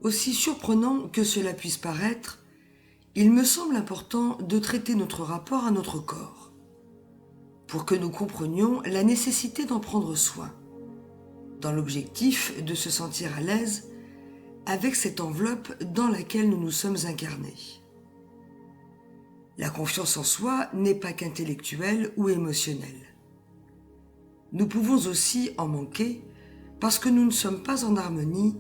Aussi surprenant que cela puisse paraître, il me semble important de traiter notre rapport à notre corps, pour que nous comprenions la nécessité d'en prendre soin, dans l'objectif de se sentir à l'aise avec cette enveloppe dans laquelle nous nous sommes incarnés. La confiance en soi n'est pas qu'intellectuelle ou émotionnelle. Nous pouvons aussi en manquer parce que nous ne sommes pas en harmonie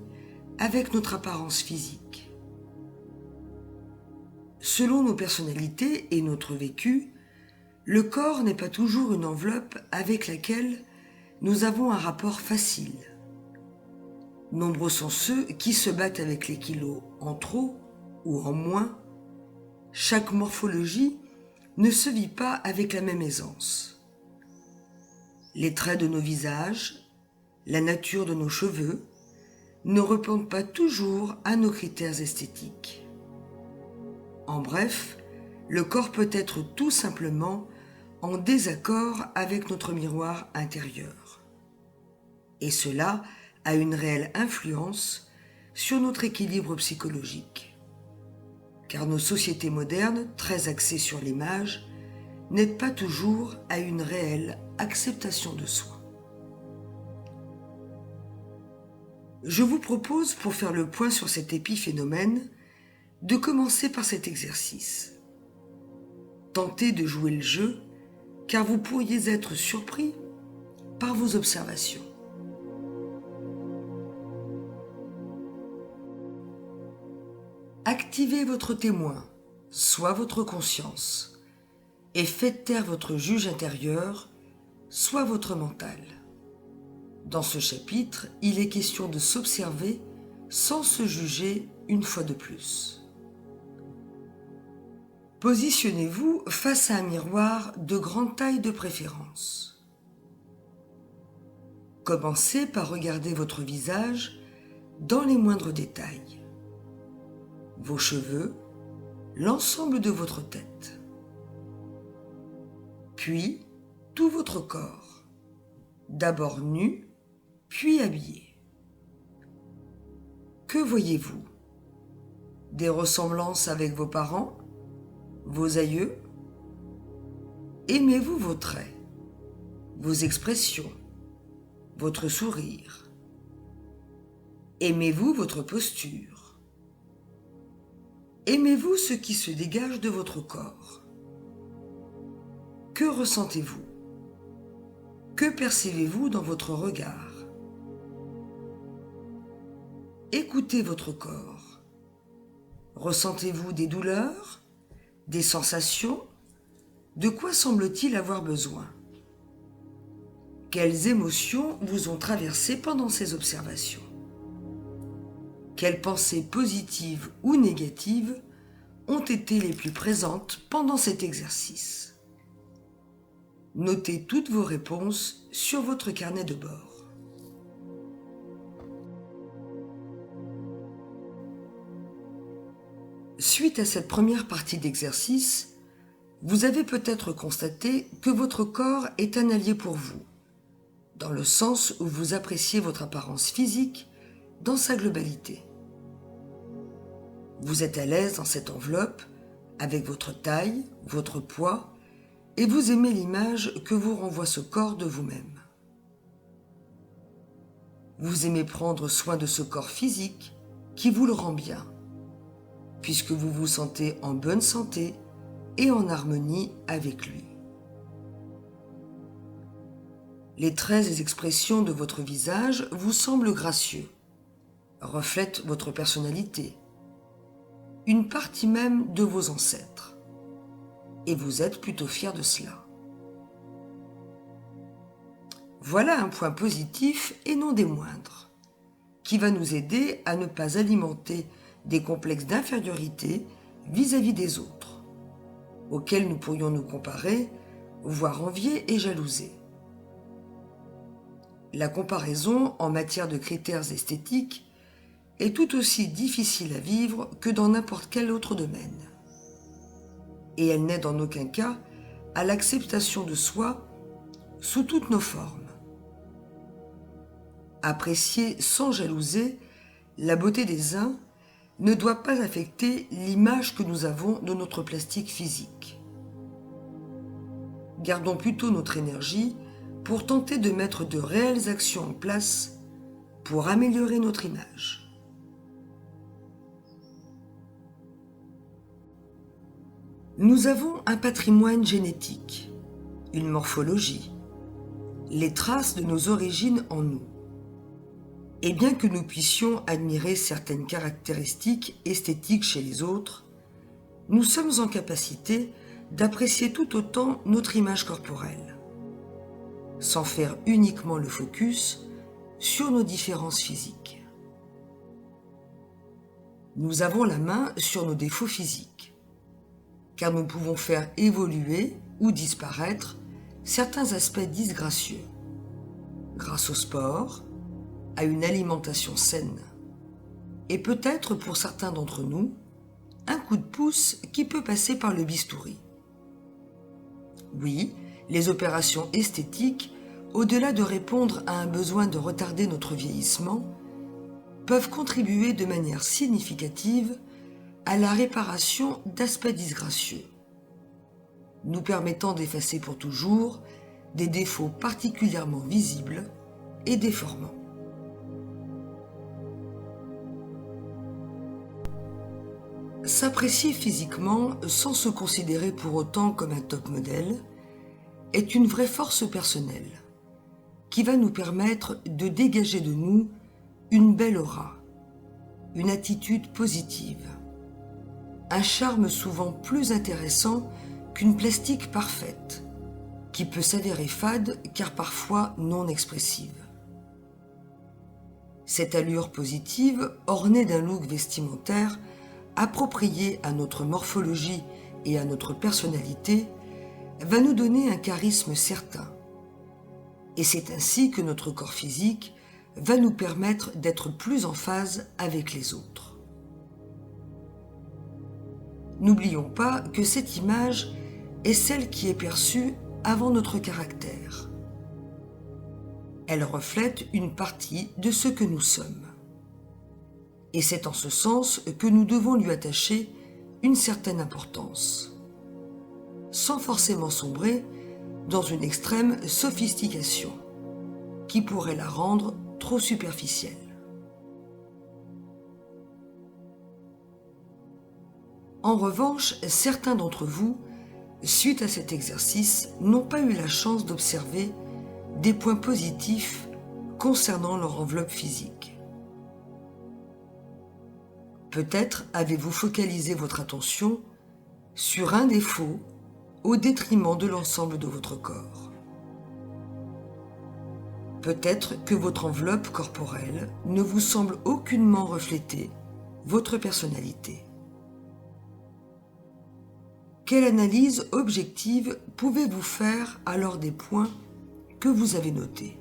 avec notre apparence physique. Selon nos personnalités et notre vécu, le corps n'est pas toujours une enveloppe avec laquelle nous avons un rapport facile. Nombreux sont ceux qui se battent avec les kilos en trop ou en moins. Chaque morphologie ne se vit pas avec la même aisance. Les traits de nos visages, la nature de nos cheveux, ne répondent pas toujours à nos critères esthétiques. En bref, le corps peut être tout simplement en désaccord avec notre miroir intérieur. Et cela a une réelle influence sur notre équilibre psychologique. Car nos sociétés modernes, très axées sur l'image, n'aident pas toujours à une réelle acceptation de soi. Je vous propose, pour faire le point sur cet épiphénomène, de commencer par cet exercice. Tentez de jouer le jeu, car vous pourriez être surpris par vos observations. Activez votre témoin, soit votre conscience, et faites taire votre juge intérieur, soit votre mental. Dans ce chapitre, il est question de s'observer sans se juger une fois de plus. Positionnez-vous face à un miroir de grande taille de préférence. Commencez par regarder votre visage dans les moindres détails. Vos cheveux, l'ensemble de votre tête. Puis, tout votre corps, d'abord nu, puis habillé. Que voyez-vous? Des ressemblances avec vos parents, vos aïeux? Aimez-vous vos traits, vos expressions, votre sourire? Aimez-vous votre posture? Aimez-vous ce qui se dégage de votre corps? Que ressentez-vous? Que percevez-vous dans votre regard? Écoutez votre corps. Ressentez-vous des douleurs, des sensations? De quoi semble-t-il avoir besoin? Quelles émotions vous ont traversé pendant ces observations? Quelles pensées positives ou négatives ont été les plus présentes pendant cet exercice? Notez toutes vos réponses sur votre carnet de bord. Suite à cette première partie d'exercice, vous avez peut-être constaté que votre corps est un allié pour vous, dans le sens où vous appréciez votre apparence physique dans sa globalité. Vous êtes à l'aise dans cette enveloppe, avec votre taille, votre poids, et vous aimez l'image que vous renvoie ce corps de vous-même. Vous aimez prendre soin de ce corps physique qui vous le rend bien, puisque vous vous sentez en bonne santé et en harmonie avec lui. Les traits et expressions de votre visage vous semblent gracieux, reflètent votre personnalité, une partie même de vos ancêtres, et vous êtes plutôt fier de cela. Voilà un point positif et non des moindres, qui va nous aider à ne pas alimenter des complexes d'infériorité vis-à-vis des autres, auxquels nous pourrions nous comparer, voire envier et jalouser. La comparaison en matière de critères esthétiques est tout aussi difficile à vivre que dans n'importe quel autre domaine. et elle n'aide en aucun cas à l'acceptation de soi sous toutes nos formes. Apprécier sans jalouser la beauté des uns ne doit pas affecter l'image que nous avons de notre plastique physique. Gardons plutôt notre énergie pour tenter de mettre de réelles actions en place pour améliorer notre image. Nous avons un patrimoine génétique, une morphologie, les traces de nos origines en nous. Et bien que nous puissions admirer certaines caractéristiques esthétiques chez les autres, nous sommes en capacité d'apprécier tout autant notre image corporelle, sans faire uniquement le focus sur nos différences physiques. Nous avons la main sur nos défauts physiques, car nous pouvons faire évoluer ou disparaître certains aspects disgracieux, grâce au sport, à une alimentation saine, et peut-être pour certains d'entre nous, un coup de pouce qui peut passer par le bistouri. Oui, les opérations esthétiques, au-delà de répondre à un besoin de retarder notre vieillissement, peuvent contribuer de manière significative à la réparation d'aspects disgracieux, nous permettant d'effacer pour toujours des défauts particulièrement visibles et déformants. S'apprécier physiquement sans se considérer pour autant comme un top modèle est une vraie force personnelle qui va nous permettre de dégager de nous une belle aura, une attitude positive, un charme souvent plus intéressant qu'une plastique parfaite, qui peut s'avérer fade car parfois non expressive. Cette allure positive, ornée d'un look vestimentaire approprié à notre morphologie et à notre personnalité, va nous donner un charisme certain. Et c'est ainsi que notre corps physique va nous permettre d'être plus en phase avec les autres. N'oublions pas que cette image est celle qui est perçue avant notre caractère. Elle reflète une partie de ce que nous sommes. Et c'est en ce sens que nous devons lui attacher une certaine importance, sans forcément sombrer dans une extrême sophistication qui pourrait la rendre trop superficielle. En revanche, certains d'entre vous, suite à cet exercice, n'ont pas eu la chance d'observer des points positifs concernant leur enveloppe physique. Peut-être avez-vous focalisé votre attention sur un défaut au détriment de l'ensemble de votre corps. Peut-être que votre enveloppe corporelle ne vous semble aucunement refléter votre personnalité. Quelle analyse objective pouvez-vous faire alors des points que vous avez notés ?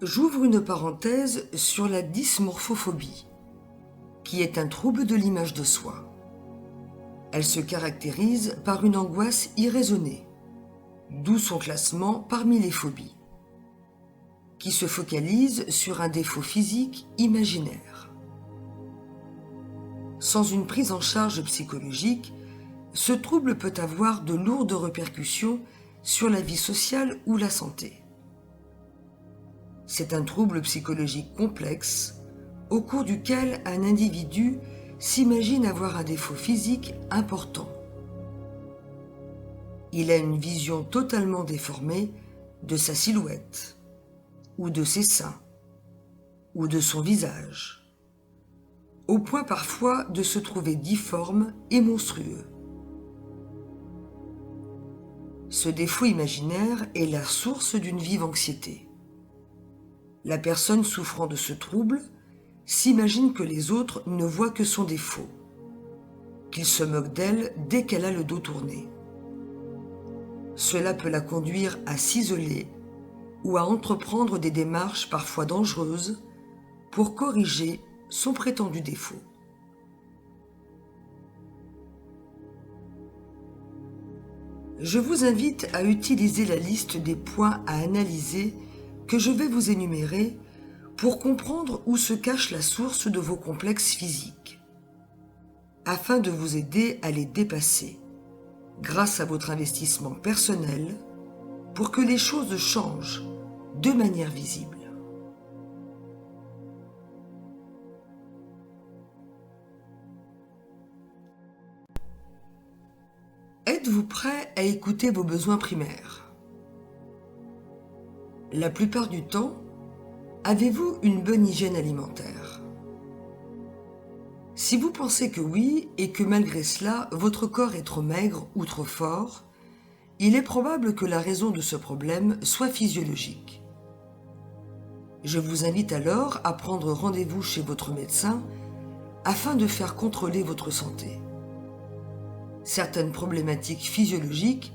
J'ouvre une parenthèse sur la dysmorphophobie, qui est un trouble de l'image de soi. Elle se caractérise par une angoisse irraisonnée, d'où son classement parmi les phobies, qui se focalise sur un défaut physique imaginaire. Sans une prise en charge psychologique, ce trouble peut avoir de lourdes répercussions sur la vie sociale ou la santé. C'est un trouble psychologique complexe au cours duquel un individu s'imagine avoir un défaut physique important. Il a une vision totalement déformée de sa silhouette, ou de ses seins, ou de son visage, au point parfois de se trouver difforme et monstrueux. Ce défaut imaginaire est la source d'une vive anxiété. La personne souffrant de ce trouble s'imagine que les autres ne voient que son défaut, qu'ils se moquent d'elle dès qu'elle a le dos tourné. Cela peut la conduire à s'isoler ou à entreprendre des démarches parfois dangereuses pour corriger son prétendu défaut. Je vous invite à utiliser la liste des points à analyser que je vais vous énumérer pour comprendre où se cache la source de vos complexes physiques, afin de vous aider à les dépasser grâce à votre investissement personnel pour que les choses changent de manière visible. Êtes-vous prêt à écouter vos besoins primaires? La plupart du temps, avez-vous une bonne hygiène alimentaire? Si vous pensez que oui et que malgré cela, votre corps est trop maigre ou trop fort, il est probable que la raison de ce problème soit physiologique. Je vous invite alors à prendre rendez-vous chez votre médecin afin de faire contrôler votre santé. Certaines problématiques physiologiques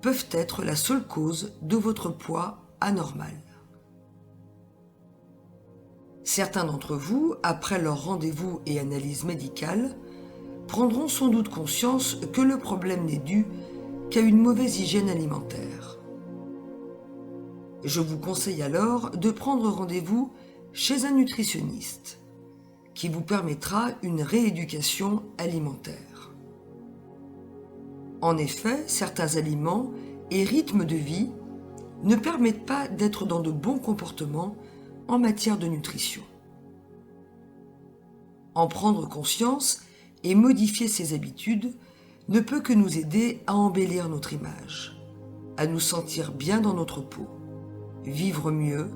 peuvent être la seule cause de votre poids anormal. Certains d'entre vous, après leur rendez-vous et analyse médicale, prendront sans doute conscience que le problème n'est dû qu'à une mauvaise hygiène alimentaire. Je vous conseille alors de prendre rendez-vous chez un nutritionniste qui vous permettra une rééducation alimentaire. En effet, certains aliments et rythmes de vie ne permettent pas d'être dans de bons comportements en matière de nutrition. En prendre conscience et modifier ses habitudes ne peut que nous aider à embellir notre image, à nous sentir bien dans notre peau, vivre mieux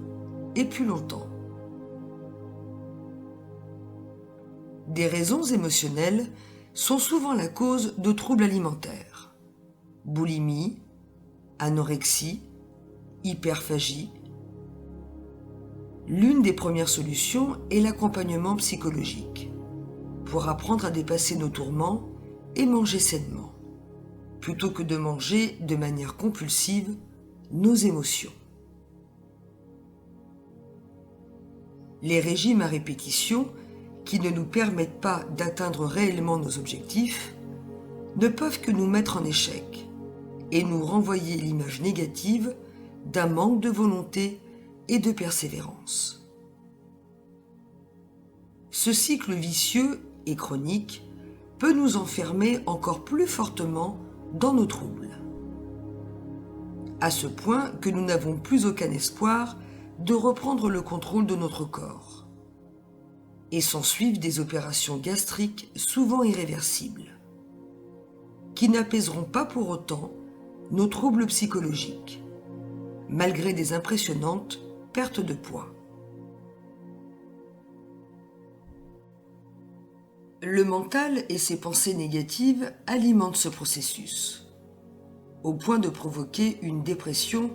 et plus longtemps. Des raisons émotionnelles sont souvent la cause de troubles alimentaires. Boulimie, anorexie, hyperphagie. L'une des premières solutions est l'accompagnement psychologique, pour apprendre à dépasser nos tourments et manger sainement, plutôt que de manger de manière compulsive nos émotions. Les régimes à répétition, qui ne nous permettent pas d'atteindre réellement nos objectifs, ne peuvent que nous mettre en échec et nous renvoyer l'image négative d'un manque de volonté et de persévérance. Ce cycle vicieux et chronique peut nous enfermer encore plus fortement dans nos troubles, à ce point que nous n'avons plus aucun espoir de reprendre le contrôle de notre corps, et s'ensuivent des opérations gastriques souvent irréversibles, qui n'apaiseront pas pour autant nos troubles psychologiques, malgré des impressionnantes pertes de poids. Le mental et ses pensées négatives alimentent ce processus, au point de provoquer une dépression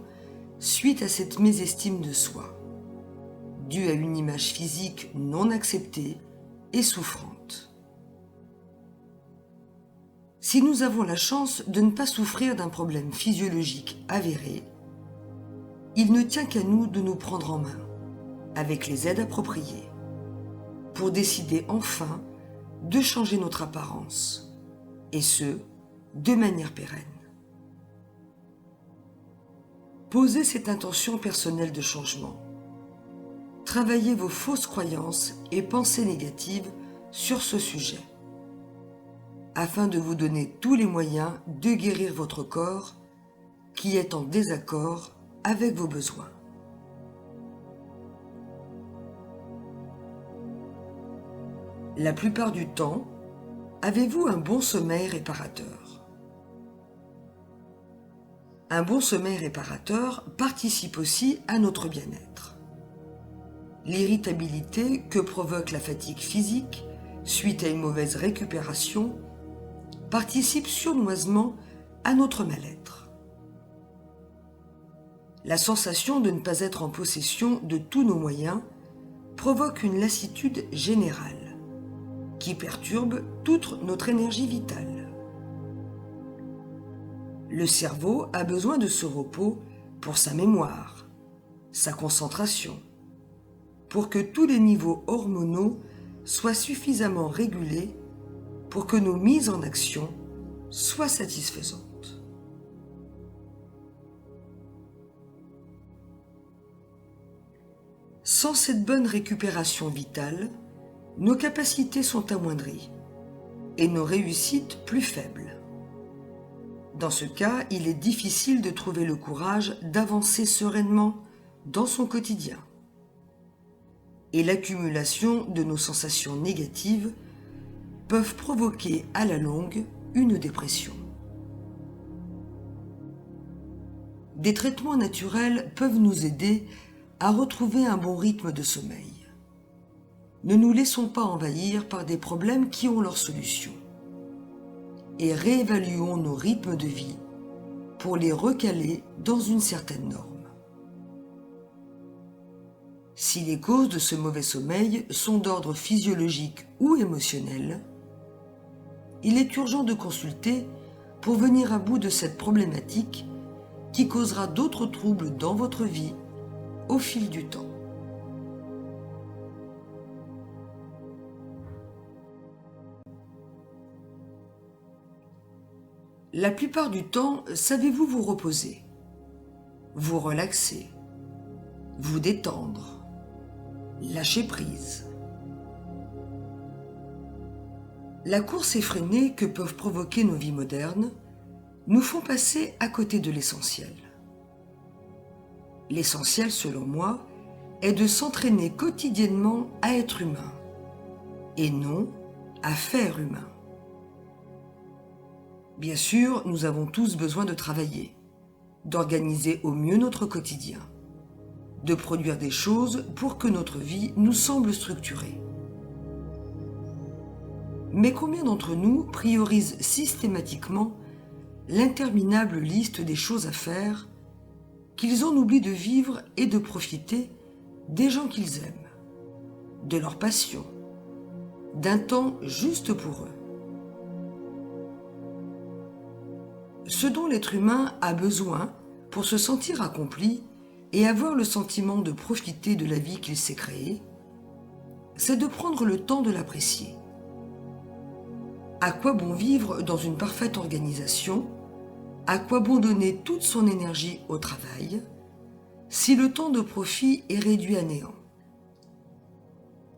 suite à cette mésestime de soi, due à une image physique non acceptée et souffrante. Si nous avons la chance de ne pas souffrir d'un problème physiologique avéré, il ne tient qu'à nous de nous prendre en main, avec les aides appropriées, pour décider enfin de changer notre apparence, et ce, de manière pérenne. Posez cette intention personnelle de changement. Travaillez vos fausses croyances et pensées négatives sur ce sujet, afin de vous donner tous les moyens de guérir votre corps qui est en désaccord avec vos besoins. La plupart du temps, avez-vous un bon sommeil réparateur? Un bon sommeil réparateur participe aussi à notre bien-être. L'irritabilité que provoque la fatigue physique suite à une mauvaise récupération participe sournoisement à notre mal-être. La sensation de ne pas être en possession de tous nos moyens provoque une lassitude générale qui perturbe toute notre énergie vitale. Le cerveau a besoin de ce repos pour sa mémoire, sa concentration, pour que tous les niveaux hormonaux soient suffisamment régulés pour que nos mises en action soient satisfaisantes. Sans cette bonne récupération vitale, nos capacités sont amoindries et nos réussites plus faibles. Dans ce cas, il est difficile de trouver le courage d'avancer sereinement dans son quotidien. Et l'accumulation de nos sensations négatives peuvent provoquer à la longue une dépression. Des traitements naturels peuvent nous aider à retrouver un bon rythme de sommeil. Ne nous laissons pas envahir par des problèmes qui ont leur solution. Et réévaluons nos rythmes de vie pour les recaler dans une certaine norme. Si les causes de ce mauvais sommeil sont d'ordre physiologique ou émotionnel, il est urgent de consulter pour venir à bout de cette problématique qui causera d'autres troubles dans votre vie au fil du temps. La plupart du temps, savez-vous vous reposer, vous relaxer, vous détendre, lâcher prise? La course effrénée que peuvent provoquer nos vies modernes nous font passer à côté de l'essentiel. L'essentiel, selon moi, est de s'entraîner quotidiennement à être humain et non à faire humain. Bien sûr, nous avons tous besoin de travailler, d'organiser au mieux notre quotidien, de produire des choses pour que notre vie nous semble structurée. Mais combien d'entre nous priorisent systématiquement l'interminable liste des choses à faire qu'ils en oublient de vivre et de profiter des gens qu'ils aiment, de leur passion, d'un temps juste pour eux? Ce dont l'être humain a besoin pour se sentir accompli et avoir le sentiment de profiter de la vie qu'il s'est créée, c'est de prendre le temps de l'apprécier. À quoi bon vivre dans une parfaite organisation? À quoi bon donner toute son énergie au travail si le temps de profit est réduit à néant?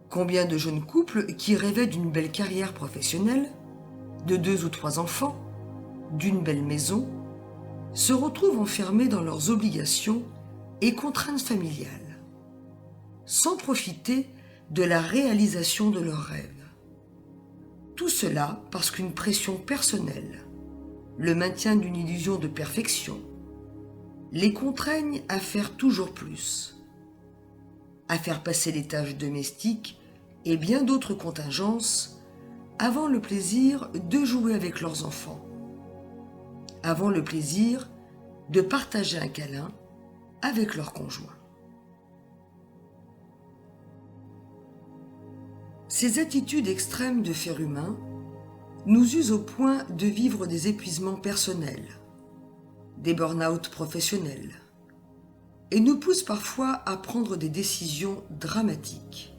Combien de jeunes couples qui rêvaient d'une belle carrière professionnelle, de 2 ou 3 enfants, d'une belle maison, se retrouvent enfermés dans leurs obligations et contraintes familiales, sans profiter de la réalisation de leurs rêves. Tout cela parce qu'une pression personnelle, le maintien d'une illusion de perfection, les contraignent à faire toujours plus, à faire passer les tâches domestiques et bien d'autres contingences avant le plaisir de jouer avec leurs enfants, avant le plaisir de partager un câlin avec leur conjoint. Ces attitudes extrêmes de faire humain nous usent au point de vivre des épuisements personnels, des burn-out professionnels, et nous poussent parfois à prendre des décisions dramatiques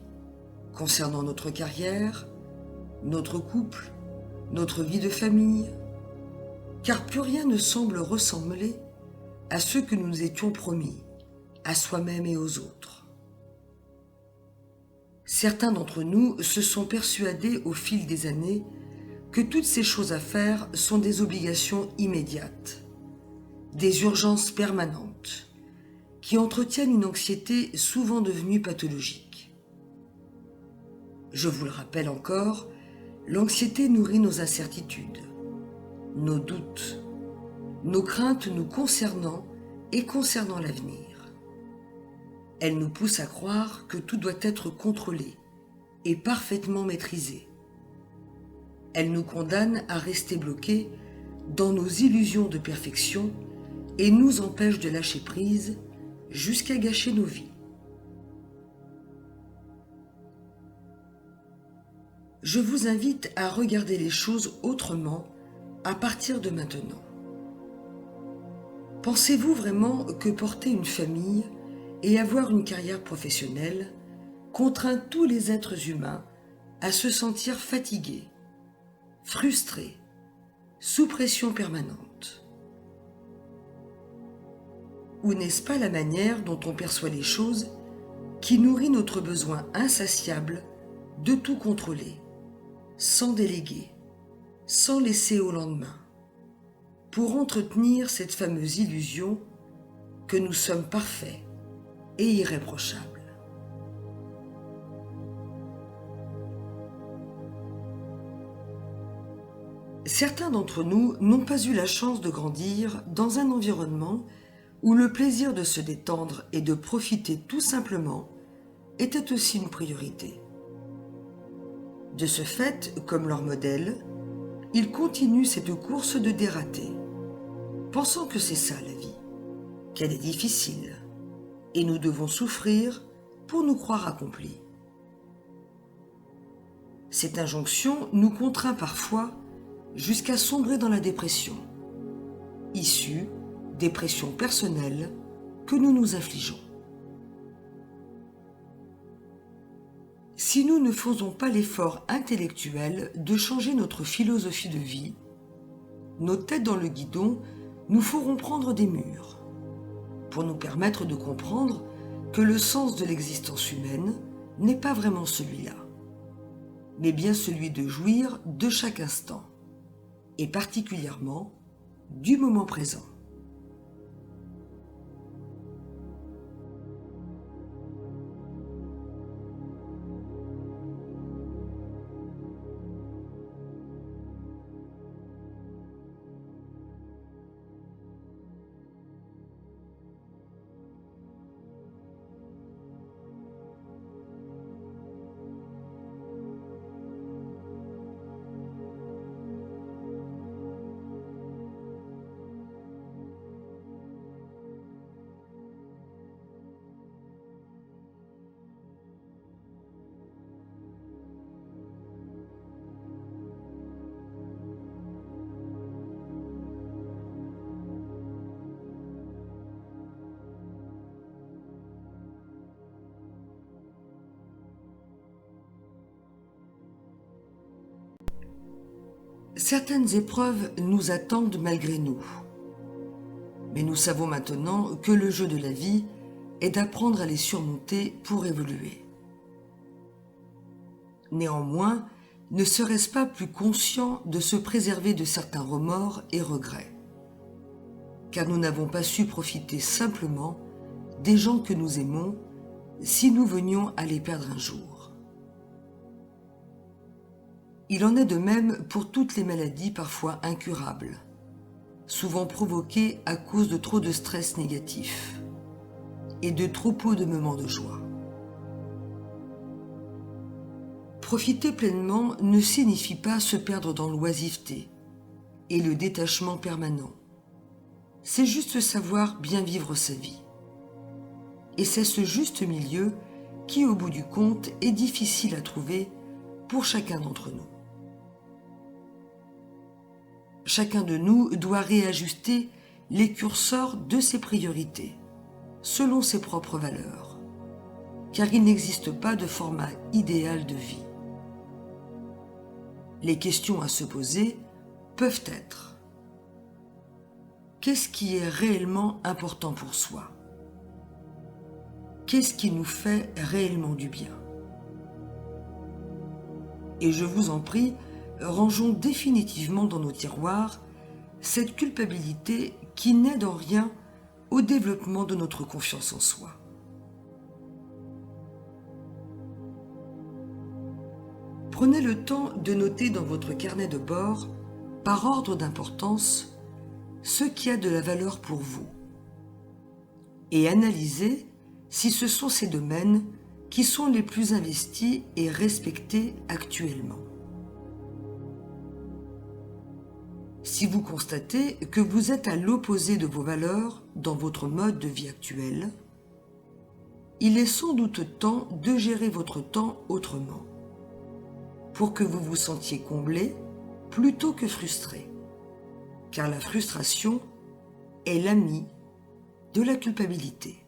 concernant notre carrière, notre couple, notre vie de famille, car plus rien ne semble ressembler à ce que nous nous étions promis, à soi-même et aux autres. Certains d'entre nous se sont persuadés au fil des années que toutes ces choses à faire sont des obligations immédiates, des urgences permanentes, qui entretiennent une anxiété souvent devenue pathologique. Je vous le rappelle encore, l'anxiété nourrit nos incertitudes, nos doutes, nos craintes nous concernant et concernant l'avenir. Elle nous pousse à croire que tout doit être contrôlé et parfaitement maîtrisé. Elle nous condamne à rester bloqués dans nos illusions de perfection et nous empêche de lâcher prise jusqu'à gâcher nos vies. Je vous invite à regarder les choses autrement à partir de maintenant. Pensez-vous vraiment que porter une famille et avoir une carrière professionnelle contraint tous les êtres humains à se sentir fatigués, frustrés, sous pression permanente. Ou n'est-ce pas la manière dont on perçoit les choses qui nourrit notre besoin insatiable de tout contrôler, sans déléguer, sans laisser au lendemain, pour entretenir cette fameuse illusion que nous sommes parfaits et irréprochables. Certains d'entre nous n'ont pas eu la chance de grandir dans un environnement où le plaisir de se détendre et de profiter tout simplement était aussi une priorité. De ce fait, comme leur modèle, ils continuent cette course de dératé, pensant que c'est ça la vie, qu'elle est difficile, et nous devons souffrir pour nous croire accomplis. Cette injonction nous contraint parfois jusqu'à sombrer dans la dépression, issue des pressions personnelles que nous nous infligeons. Si nous ne faisons pas l'effort intellectuel de changer notre philosophie de vie, nos têtes dans le guidon nous feront prendre des murs, pour nous permettre de comprendre que le sens de l'existence humaine n'est pas vraiment celui-là, mais bien celui de jouir de chaque instant, et particulièrement du moment présent. Certaines épreuves nous attendent malgré nous. Mais nous savons maintenant que le jeu de la vie est d'apprendre à les surmonter pour évoluer. Néanmoins, ne serait-ce pas plus conscient de se préserver de certains remords et regrets, car nous n'avons pas su profiter simplement des gens que nous aimons si nous venions à les perdre un jour. Il en est de même pour toutes les maladies parfois incurables, souvent provoquées à cause de trop de stress négatif et de trop peu de moments de joie. Profiter pleinement ne signifie pas se perdre dans l'oisiveté et le détachement permanent. C'est juste savoir bien vivre sa vie. Et c'est ce juste milieu qui, au bout du compte, est difficile à trouver pour chacun d'entre nous. Chacun de nous doit réajuster les curseurs de ses priorités, selon ses propres valeurs, car il n'existe pas de format idéal de vie. Les questions à se poser peuvent être: qu'est-ce qui est réellement important pour soi? Qu'est-ce qui nous fait réellement du bien? Et je vous en prie, rangeons définitivement dans nos tiroirs cette culpabilité qui n'aide en rien au développement de notre confiance en soi. Prenez le temps de noter dans votre carnet de bord, par ordre d'importance, ce qui a de la valeur pour vous, et analysez si ce sont ces domaines qui sont les plus investis et respectés actuellement. Si vous constatez que vous êtes à l'opposé de vos valeurs dans votre mode de vie actuel, il est sans doute temps de gérer votre temps autrement, pour que vous vous sentiez comblé plutôt que frustré, car la frustration est l'ami de la culpabilité.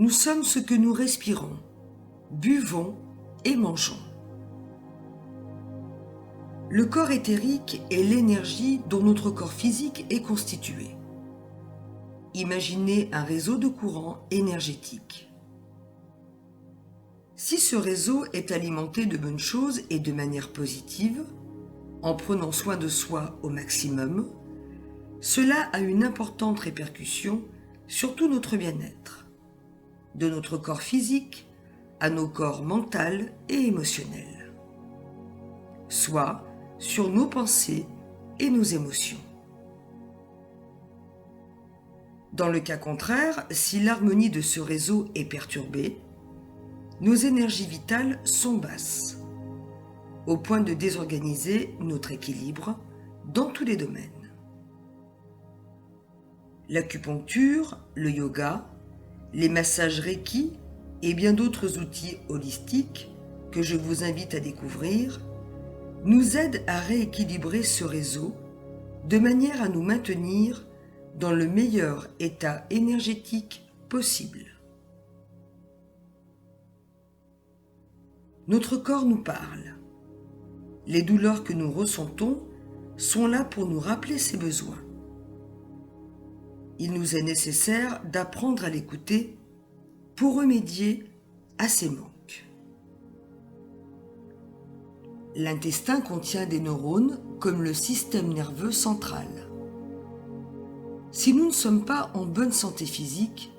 Nous sommes ce que nous respirons, buvons et mangeons. Le corps éthérique est l'énergie dont notre corps physique est constitué. Imaginez un réseau de courant énergétique. Si ce réseau est alimenté de bonnes choses et de manière positive, en prenant soin de soi au maximum, cela a une importante répercussion sur tout notre bien-être, de notre corps physique à nos corps mental et émotionnel, soit sur nos pensées et nos émotions. Dans le cas contraire, si l'harmonie de ce réseau est perturbée, nos énergies vitales sont basses, au point de désorganiser notre équilibre dans tous les domaines. L'acupuncture, le yoga, les massages Reiki et bien d'autres outils holistiques que je vous invite à découvrir nous aident à rééquilibrer ce réseau de manière à nous maintenir dans le meilleur état énergétique possible. Notre corps nous parle. Les douleurs que nous ressentons sont là pour nous rappeler ses besoins. Il nous est nécessaire d'apprendre à l'écouter pour remédier à ses manques. L'intestin contient des neurones comme le système nerveux central. Si nous ne sommes pas en bonne santé physique,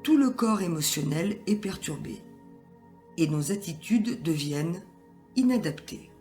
tout le corps émotionnel est perturbé et nos attitudes deviennent inadaptées.